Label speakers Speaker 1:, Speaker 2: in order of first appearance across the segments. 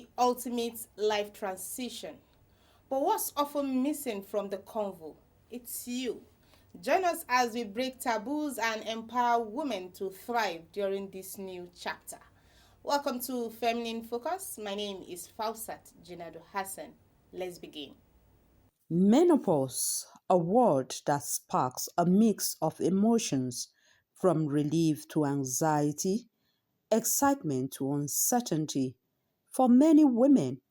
Speaker 1: the ultimate life transition. But what's often missing from the convo? It's you. Join us as we break taboos and empower women to thrive during this new chapter. Welcome to Feminine Focus. My name is Fausat Jinadu Hassan. Let's begin.
Speaker 2: Menopause, a word that sparks a mix of emotions from relief to anxiety, excitement to uncertainty. For many women,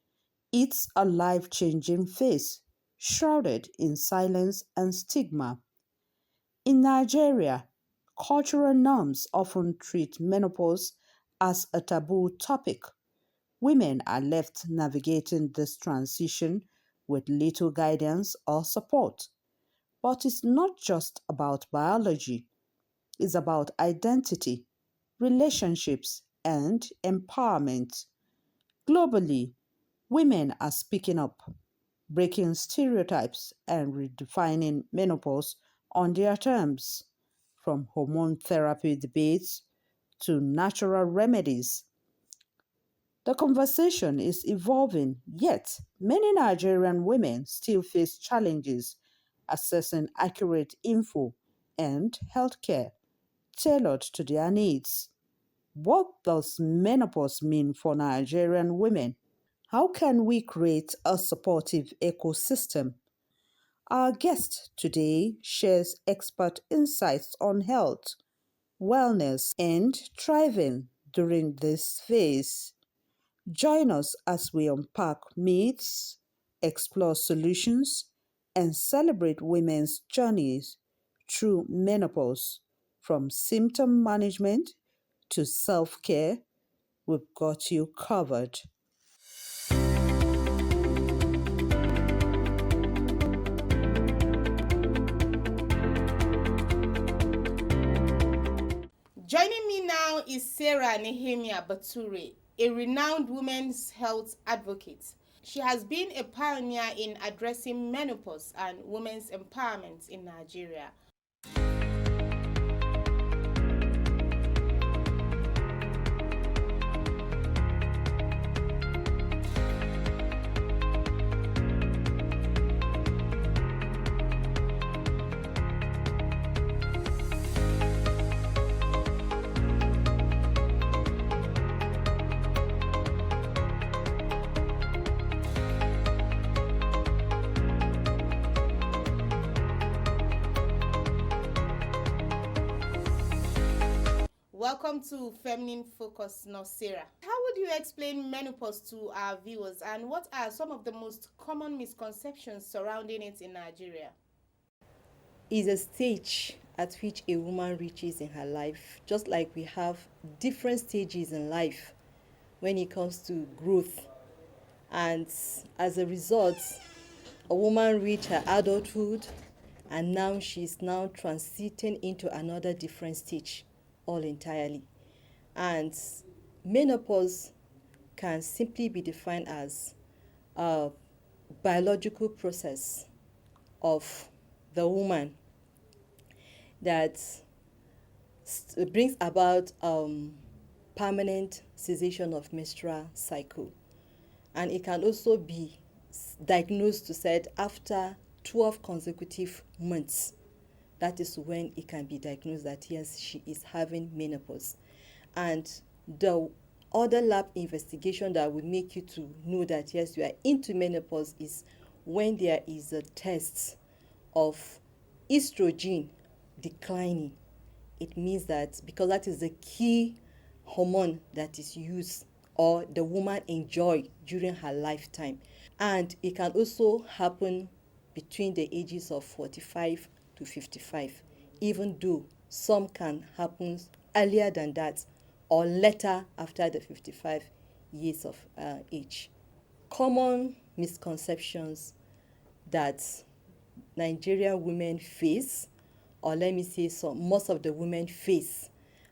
Speaker 2: it's a life changing phase, shrouded in silence and stigma. In Nigeria, cultural norms often treat menopause as a taboo topic. Women are left navigating this transition with little guidance or support. But it's not just about biology, it's about identity, relationships, and empowerment. Globally, women are speaking up, breaking stereotypes, and redefining menopause on their terms, from hormone therapy debates to natural remedies. The conversation is evolving, yet, many Nigerian women still face challenges accessing accurate info and healthcare tailored to their needs. What does menopause mean for Nigerian women? How can we create a supportive ecosystem? Our guest today shares expert insights on health, wellness, and thriving during this phase. Join us as we unpack myths, explore solutions, and celebrate women's journeys through menopause. From symptom management to self care, we've got you covered.
Speaker 1: Joining me now is Sarah Nehemia Bature, a renowned women's health advocate. She has been a pioneer in addressing menopause and women's empowerment in Nigeria. Welcome to Feminine Focus, Sarah. How would you explain menopause to our viewers, and what are some of the most common misconceptions surrounding it in Nigeria?
Speaker 3: Is a stage at which a woman reaches in her life, just like we have different stages in life when it comes to growth. And as a result, a woman reached her adulthood and now she's now transiting into another different stage all entirely. And menopause can simply be defined as a biological process of the woman that brings about permanent cessation of menstrual cycle. And it can also be diagnosed to said after 12 consecutive months. That is when it can be diagnosed that yes, she is having menopause. And the other lab investigation that will make you to know that yes, you are into menopause is when there is a test of estrogen declining. It means that because that is the key hormone that is used or the woman enjoy during her lifetime. And it can also happen between the ages of 45 to 55, even though some can happen earlier than that or later after the 55 years of age. Common misconceptions that Nigerian women face, or let me say most of the women face.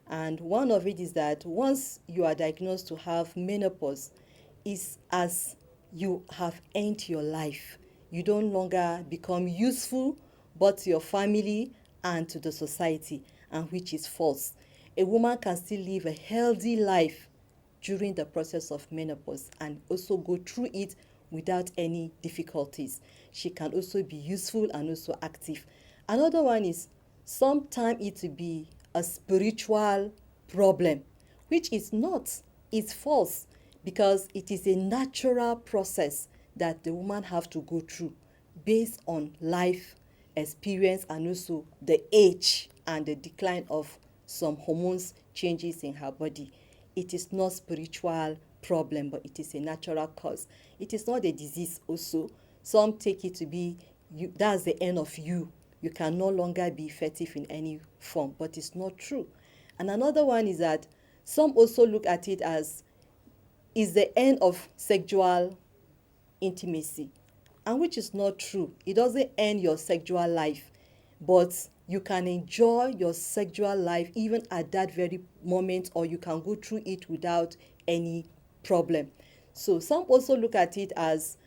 Speaker 3: And one of it is that once you are diagnosed to have menopause, is as you have end your life. You don't longer become useful both to your family and to the society, and which is false. A woman can still live a healthy life during the process of menopause and also go through it without any difficulties. She can also be useful and also active. Another one is sometimes it will be a spiritual problem, which is not, it's false, because it is a natural process that the woman have to go through based on life experience and also the age and the decline of some hormones changes in her body. It is not spiritual problem, but it is a natural cause. It is not a disease also. Some take it to be you, that's the end of you. You can no longer be effective in any form, but it's not true. And another one is that some also look at it as is the end of sexual intimacy, and which is not true. It doesn't end your sexual life, but you can enjoy your sexual life even at that very moment, or you can go through it without any problem. So some also look at it as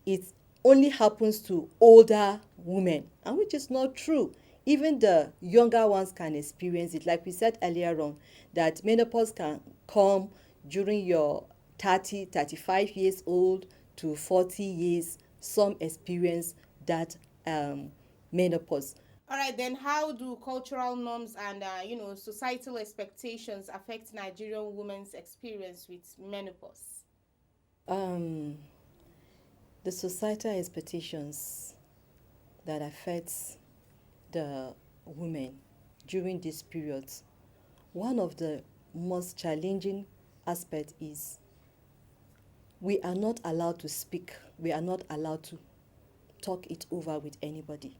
Speaker 3: it only happens to older women, and which is not true. Even the younger ones can experience it. Like we said earlier on, that menopause can come during your 30, 35 years old to 40 years. Some experience that menopause.
Speaker 1: All right, then how do cultural norms and societal expectations affect Nigerian women's experience with menopause?
Speaker 3: Um, the societal expectations that affects the women during this period, one of the most challenging aspect is we are not allowed to speak. We are not allowed to talk it over with anybody.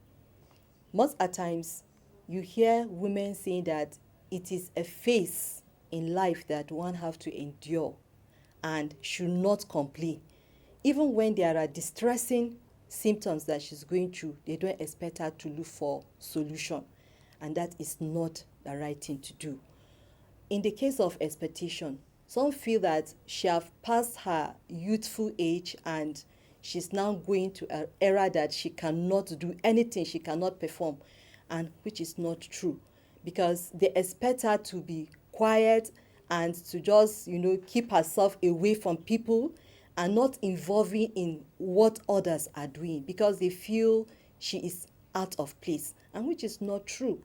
Speaker 3: Most at times, you hear women saying that it is a phase in life that one have to endure and should not complain. Even when there are distressing symptoms that she's going through, they don't expect her to look for solution, and that is not the right thing to do. In the case of expectation, some feel that she have passed her youthful age and she's now going to an era that she cannot do anything, she cannot perform, and which is not true, because they expect her to be quiet and to just keep herself away from people and not involving in what others are doing, because they feel she is out of place, and which is not true.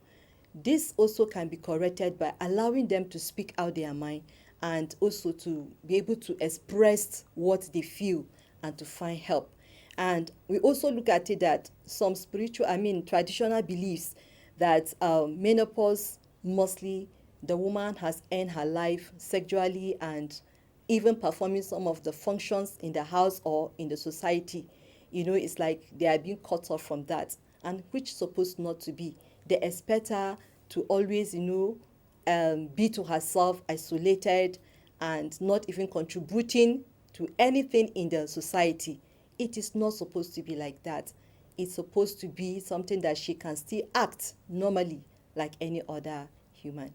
Speaker 3: This also can be corrected by allowing them to speak out their mind and also to be able to express what they feel and to find help. And we also look at it that some traditional beliefs that menopause mostly the woman has ended her life sexually and even performing some of the functions in the house or in the society. It's like they are being cut off from that, and which supposed not to be. They expect her to always be to herself, isolated, and not even contributing to anything in the society. It is not supposed to be like that. It's supposed to be something that she can still act normally like any other human.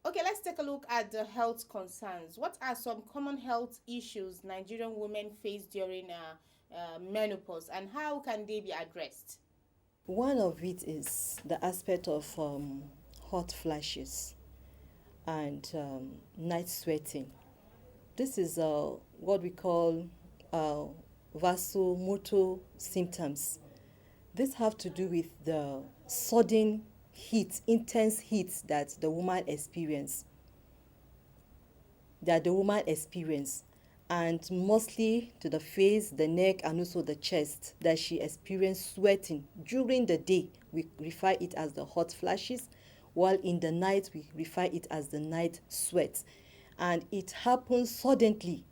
Speaker 1: Okay, let's take a look at the health concerns. What are some common health issues Nigerian women face during menopause, and how can they be addressed?
Speaker 3: One of it is the aspect of hot flashes and night sweating. This is what we call uh, vasomotor symptoms. This have to do with the sudden heat, intense heat that the woman experience, and mostly to the face, the neck, and also the chest, that she experienced sweating during the day. We refer it as the hot flashes, while in the night we refer it as the night sweat. And it happens suddenly,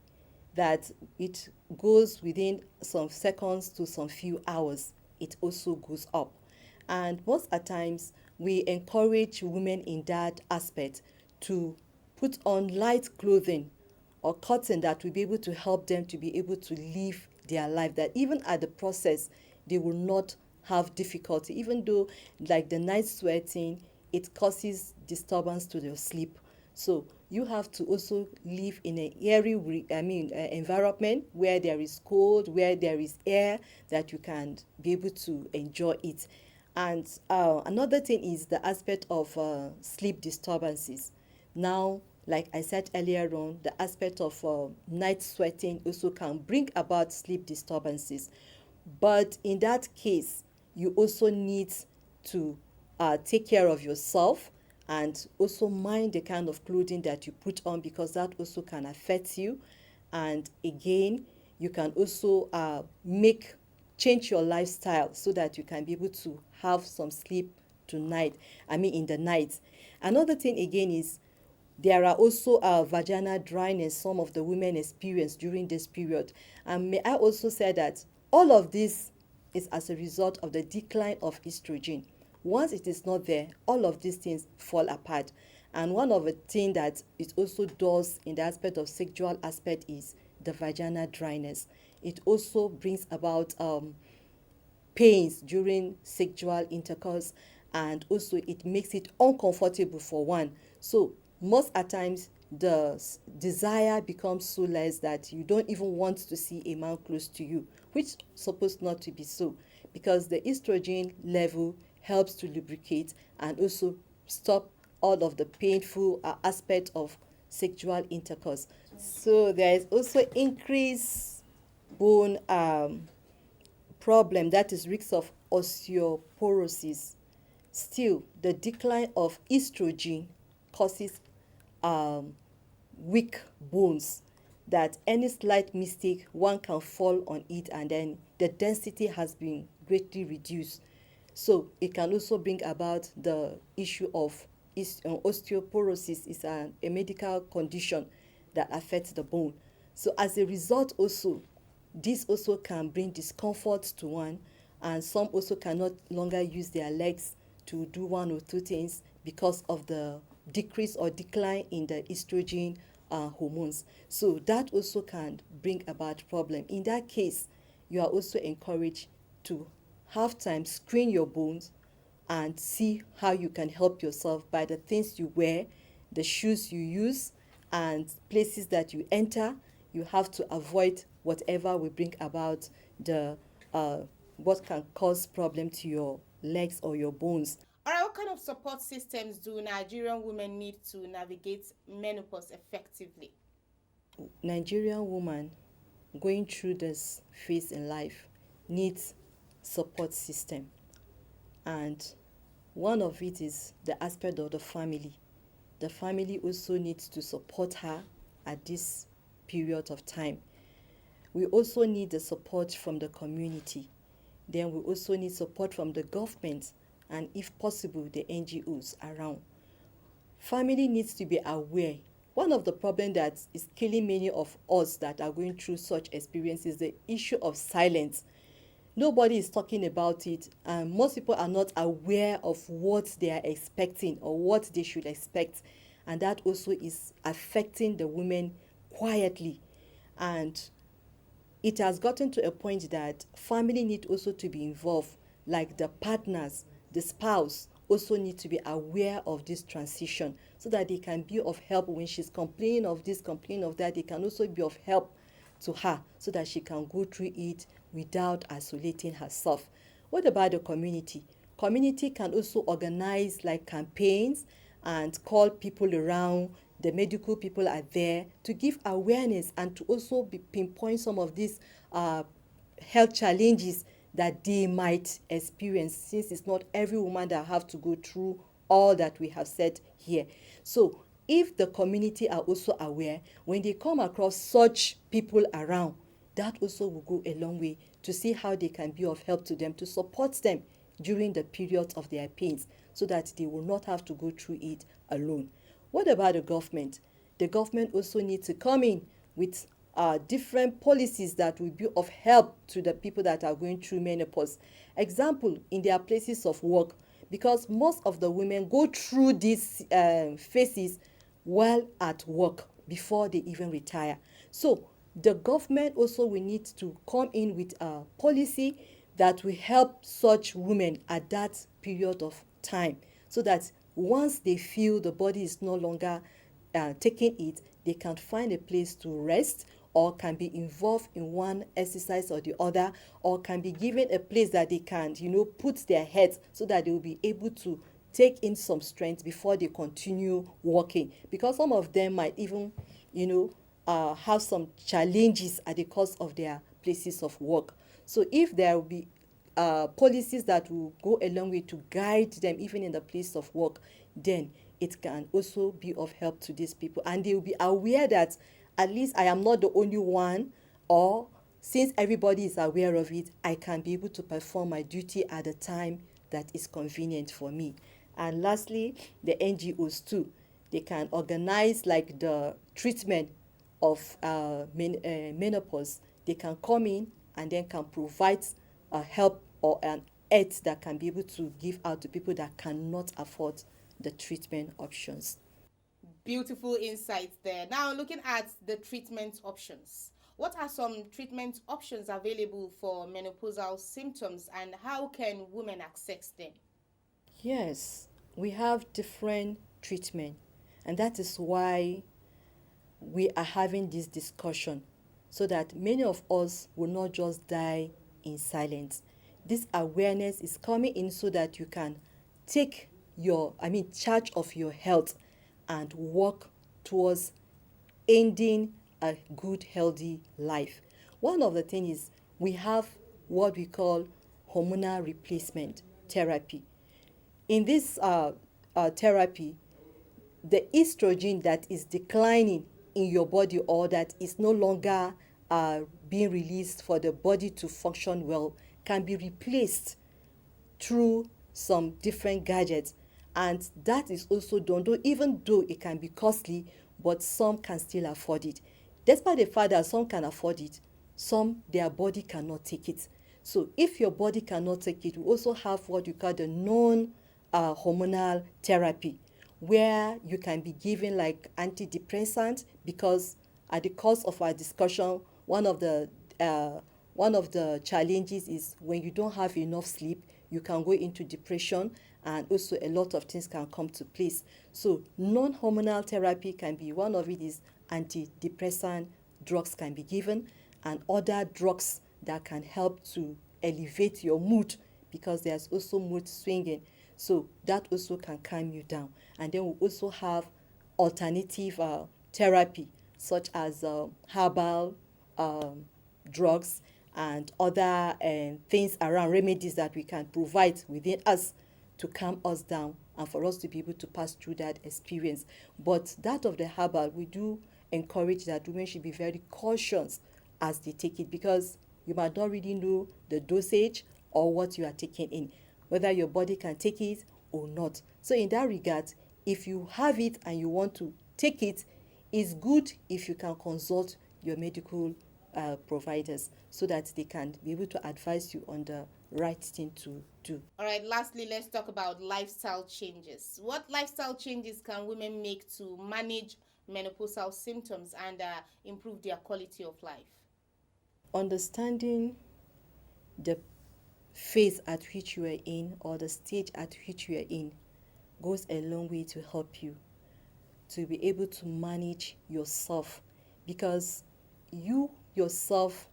Speaker 3: that it goes within some seconds to some few hours. It also goes up. And most at times, we encourage women in that aspect to put on light clothing or cotton that will be able to help them to be able to live their life, that even at the process they will not have difficulty, even though like the night sweating, it causes disturbance to their sleep. So you have to also live in a airy environment where there is cold, where there is air, that you can be able to enjoy it. And another thing is the aspect of sleep disturbances. Now, like I said earlier on, the aspect of night sweating also can bring about sleep disturbances. But in that case, you also need to take care of yourself and also mind the kind of clothing that you put on, because that also can affect you. And again, you can also make change your lifestyle so that you can be able to have some sleep tonight, I mean in the night. Another thing again is there are also vaginal dryness some of the women experience during this period. And may I also say that all of this is as a result of the decline of estrogen. Once it is not there, all of these things fall apart. And one of the things that it also does in the aspect of sexual aspect is the vaginal dryness. It also brings about pains during sexual intercourse, and also it makes it uncomfortable for one. So most at times the desire becomes so less that you don't even want to see a man close to you, which supposed not to be so, because the estrogen level helps to lubricate and also stop all of the painful aspect of sexual intercourse. So there is also increased bone problem, that is risk of osteoporosis. Still, the decline of estrogen causes um, weak bones, that any slight mistake one can fall on it and then the density has been greatly reduced. So it can also bring about the issue of osteoporosis. Is a medical condition that affects the bone. So as a result also, this also can bring discomfort to one, and some also cannot longer use their legs to do one or two things because of the decrease or decline in the estrogen hormones. So that also can bring about problem. In that case, you are also encouraged to have time screen your bones and see how you can help yourself by the things you wear, the shoes you use, and places that you enter. You have to avoid whatever will bring about the what can cause problem to your legs or your bones.
Speaker 1: All right, what kind of support systems do Nigerian women need to navigate menopause effectively?
Speaker 3: Nigerian woman going through this phase in life needs support system, and one of it is the aspect of the family. The family also needs to support her at this period of time. We also need the support from the community. Then we also need support from the government and, if possible, the NGOs around. Family needs to be aware. One of the problems that is killing many of us that are going through such experiences is the issue of silence. Nobody is talking about it, and most people are not aware of what they are expecting or what they should expect, and that also is affecting the women quietly. And it has gotten to a point that family need also to be involved, like the partners, the spouse also need to be aware of this transition so that they can be of help when she's complaining of this, complaining of that. They can also be of help to her so that she can go through it without isolating herself. What about the community? Community can also organize like campaigns and call people around. The medical people are there to give awareness and to also be pinpoint some of these health challenges that they might experience, since it's not every woman that have to go through all that we have said here. So if the community are also aware, when they come across such people around, that also will go a long way to see how they can be of help to them, to support them during the period of their pains, so that they will not have to go through it alone. What about the government? The government also needs to come in with different policies that will be of help to the people that are going through menopause. Example, in their places of work, because most of the women go through these phases while at work before they even retire. So the government also will need to come in with a policy that will help such women at that period of time, so that once they feel the body is no longer taking it, they can find a place to rest, or can be involved in one exercise or the other, or can be given a place that they can put their heads so that they will be able to take in some strength before they continue working, because some of them might even, you know, have some challenges at the cost of their places of work. So if there will be policies that will go a long way to guide them even in the place of work, then it can also be of help to these people, and they will be aware that at least I am not the only one, or since everybody is aware of it, I can be able to perform my duty at a time that is convenient for me. And lastly, the NGOs too, they can organize like the treatment of menopause. They can come in and then can provide help or an aid that can be able to give out to people that cannot afford the treatment options.
Speaker 1: Beautiful insights there. Now, looking at the treatment options. What are some treatment options available for menopausal symptoms and how can women access them?
Speaker 3: Yes, we have different treatment, and that is why we are having this discussion, so that many of us will not just die in silence. This awareness is coming in so that you can take charge of your health and work towards ending a good healthy life. One of the things is we have what we call hormonal replacement therapy. In this therapy, the estrogen that is declining in your body, or that is no longer being released for the body to function well, can be replaced through some different gadgets. And that is also done, though even though it can be costly, but some can still afford it. Despite the fact that some can afford it, some their body cannot take it. So if your body cannot take it, we also have what you call the non hormonal therapy, where you can be given like antidepressant, because at the course of our discussion, uh, one of the challenges is when you don't have enough sleep, you can go into depression, and also a lot of things can come to place. So non-hormonal therapy can be one of it. Is antidepressant drugs can be given, and other drugs that can help to elevate your mood, because there's also mood swinging. So that also can calm you down. And then we also have alternative therapy, such as herbal um, drugs and other things around, remedies that we can provide within us to calm us down and for us to be able to pass through that experience. But that of the herbal, we do encourage that women should be very cautious as they take it, because you might not really know the dosage or what you are taking in, whether your body can take it or not. So in that regard, if you have it and you want to take it, it's good if you can consult your medical providers, so that they can be able to advise you on the right thing to do.
Speaker 1: All right, lastly, let's talk about lifestyle changes. What lifestyle changes can women make to manage menopausal symptoms and improve their quality of life?
Speaker 3: Understanding the phase at which you are in, or the stage at which you are in, goes a long way to help you to be able to manage yourself, because you yourself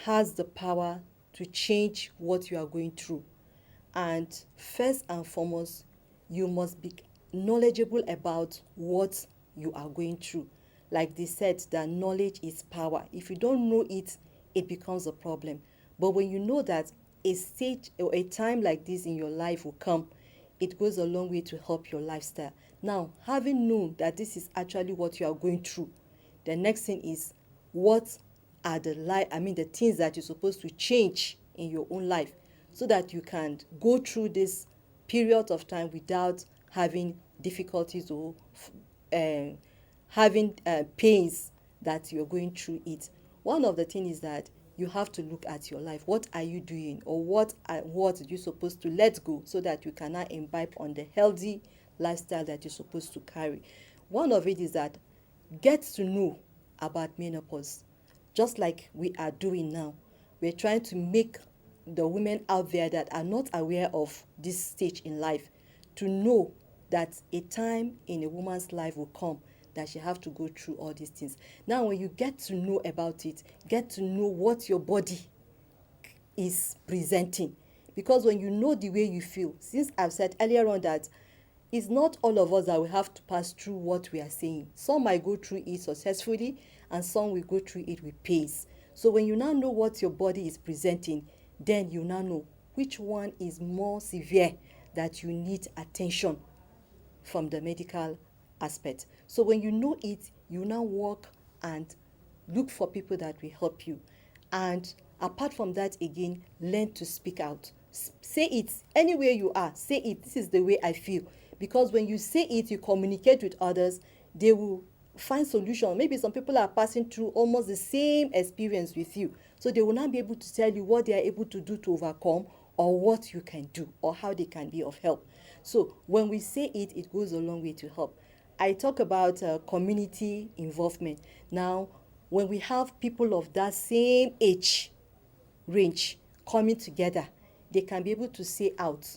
Speaker 3: has the power to change what you are going through. And first and foremost, you must be knowledgeable about what you are going through. Like they said, that knowledge is power. If you don't know it, it becomes a problem. But when you know that a stage or a time like this in your life will come, it goes a long way to help your lifestyle. Now, having known that this is actually what you are going through, the next thing is, what are the things that you're supposed to change in your own life, so that you can go through this period of time without having difficulties, or uh, having pains that you're going through it. One of the things is that you have to look at your life. What are you doing, or what are you supposed to let go, so that you cannot imbibe on the healthy lifestyle that you're supposed to carry. One of it is that get to know about menopause, just like we are doing now. We're trying to make the women out there that are not aware of this stage in life to know that a time in a woman's life will come that she have to go through all these things. Now, when you get to know about it, get to know what your body is presenting, Because when you know the way you feel, since I've said earlier on that it's not all of us that will have to pass through what we are saying. Some might go through it successfully and some will go through it with pace. So when you now know what your body is presenting, then you now know which one is more severe that you need attention from the medical aspect. So when you know it, you now work and look for people that will help you. And apart from that, again, learn to speak out. Say it anywhere you are. Say it. This is the way I feel. Because when you say it, you communicate with others, they will find solution. Maybe some people are passing through almost the same experience with you. So they will not be able to tell you what they are able to do to overcome, or what you can do, or how they can be of help. So when we say it, it goes a long way to help. I talk about community involvement. Now, when we have people of that same age range coming together, they can be able to say out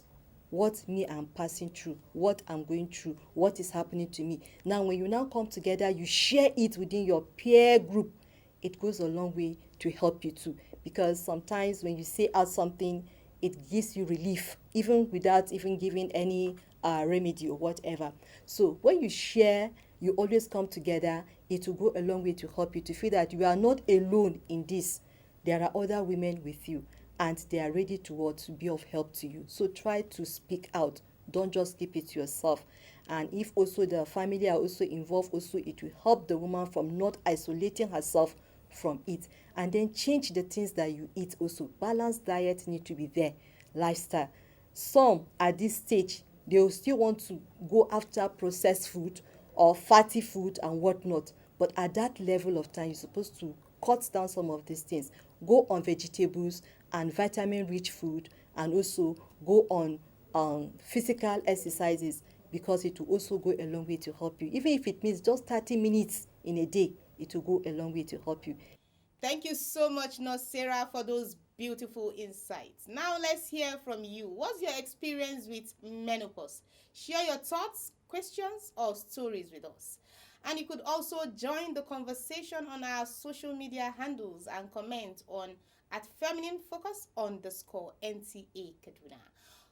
Speaker 3: what me I'm passing through, what I'm going through, what is happening to me. Now, when you now come together, you share it within your peer group, it goes a long way to help you too. Because sometimes when you say out something, it gives you relief, even without even giving any remedy or whatever. So when you share, you always come together, it will go a long way to help you to feel that you are not alone in this. There are other women with you and they are ready to be of help to you. So try to speak out. Don't just keep it to yourself. And if also the family are also involved, also it will help the woman from not isolating herself from it. And then change the things that you eat also. Balanced diet need to be there. Lifestyle. Some at this stage, they will still want to go after processed food or fatty food and whatnot. But at that level of time, you're supposed to cut down some of these things. Go on vegetables and vitamin-rich food, and also go on physical exercises, because it will also go a long way to help you. Even if it means just 30 minutes in a day, it will go a long way to help you.
Speaker 1: Thank you so much, Nurse Sarah, for those beautiful insights. Now let's hear from you. What's your experience with menopause? Share your thoughts, questions, or stories with us. And you could also join the conversation on our social media handles and comment on at Feminine Focus _NTA Kaduna.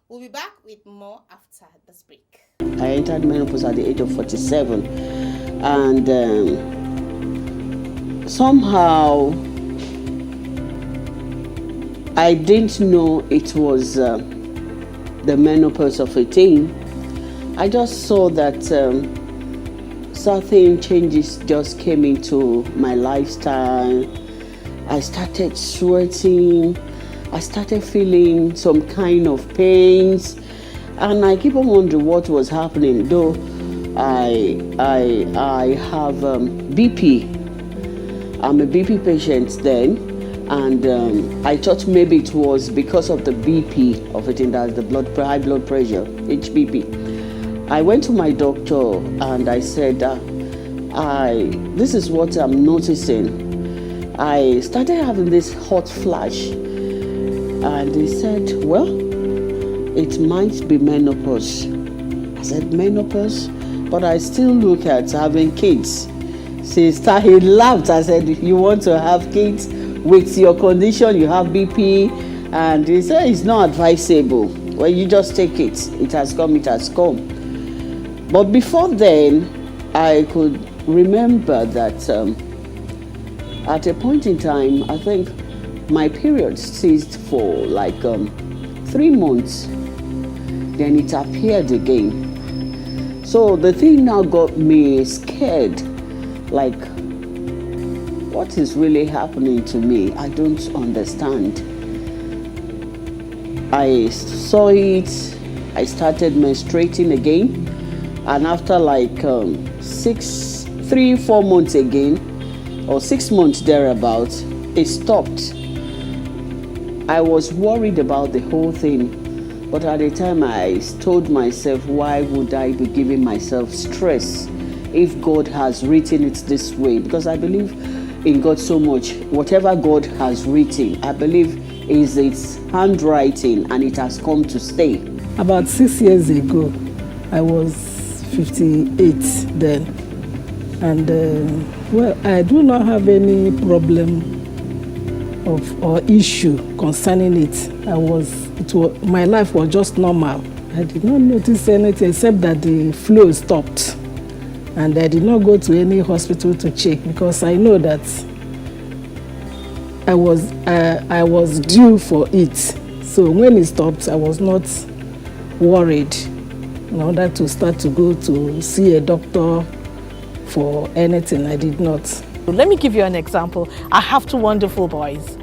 Speaker 1: We'll be back with more after this break.
Speaker 4: I entered menopause at the age of 47, and somehow I didn't know it was the menopause of a teen. I just saw that certain changes just came into my lifestyle. I started sweating. I started feeling some kind of pains, and I keep on wondering what was happening. Though I have BP. I'm a BP patient then, and I thought maybe it was because of the BP of it, and that's the high blood pressure, HBP. I went to my doctor and I said, this is what I'm noticing. I started having this hot flash, and he said, well, it might be menopause. I said, menopause? But I still look at having kids. He laughed. I said, you want to have kids with your condition, you have BP? And he said, it's not advisable. Well, you just take it. It has come, it has come. But before then, I could remember that at a point in time, I think my period ceased for like 3 months. Then it appeared again. So the thing now got me scared. Like, what is really happening to me? I don't understand. I saw it. I started menstruating again. And after like 3-4 months again, or 6 months thereabouts, it stopped. I was worried about the whole thing, but at the time I told myself, why would I be giving myself stress if God has written it this way? Because I believe in God so much. Whatever God has written, I believe is its handwriting, and it has come to stay.
Speaker 5: About 6 years ago, I was 58 then, and well, I do not have any problem of or issue concerning it. My life was just normal. I did not notice anything except that the flow stopped, and I did not go to any hospital to check because I know that I was due for it. So when it stopped, I was not worried in order to start to go to see a doctor for anything. I did not.
Speaker 6: Let me give you an example. I have two wonderful boys.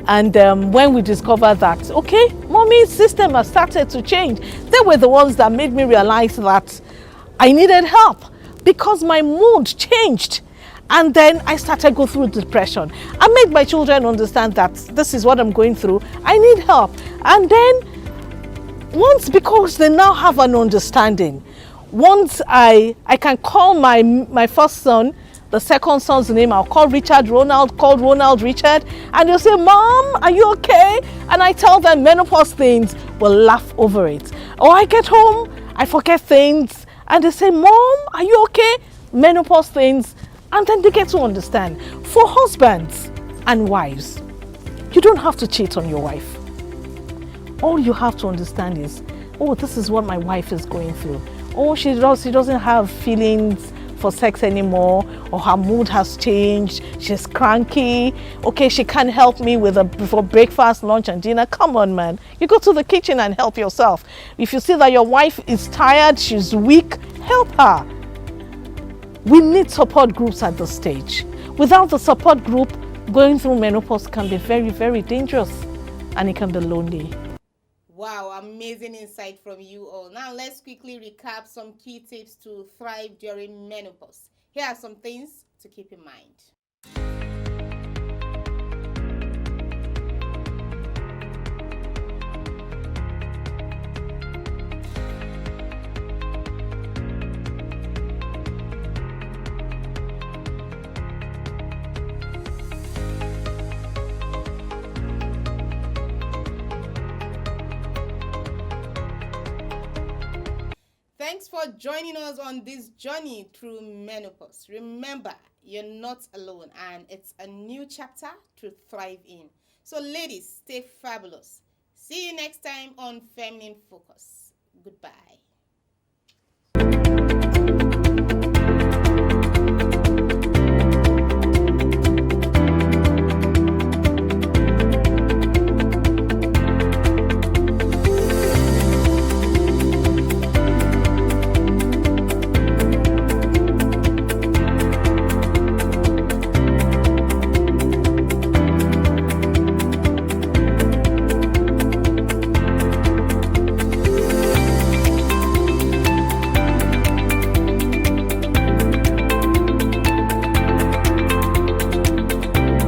Speaker 6: And when we discovered that, okay, mommy's system has started to change, they were the ones that made me realize that I needed help because my mood changed. And then I started go through depression. I made my children understand that this is what I'm going through. I need help. And then once, because they now have an understanding, once I can call my first son, the second son's name, I'll call Richard Ronald, called Ronald Richard, and they'll say, Mom, are you okay? And I tell them menopause things, will laugh over it. Or I get home, I forget things, and they say, Mom, are you okay? Menopause things, and then they get to understand. For husbands and wives, you don't have to cheat on your wife. All you have to understand is, oh, this is what my wife is going through. Oh, she doesn't have feelings for sex anymore, or her mood has changed, she's cranky, okay, she can't help me for breakfast, lunch and dinner. Come on, man, you go to the kitchen and help yourself. If you see that your wife is tired, she's weak, help her. We need support groups at this stage. Without the support group, going through menopause can be very, very dangerous, and it can be lonely.
Speaker 1: Wow, amazing insight from you all. Now let's quickly recap some key tips to thrive during menopause. Here are some things to keep in mind. Thanks for joining us on this journey through menopause. Remember, you're not alone and it's a new chapter to thrive in. So ladies, stay fabulous. See you next time on Feminine Focus. Goodbye.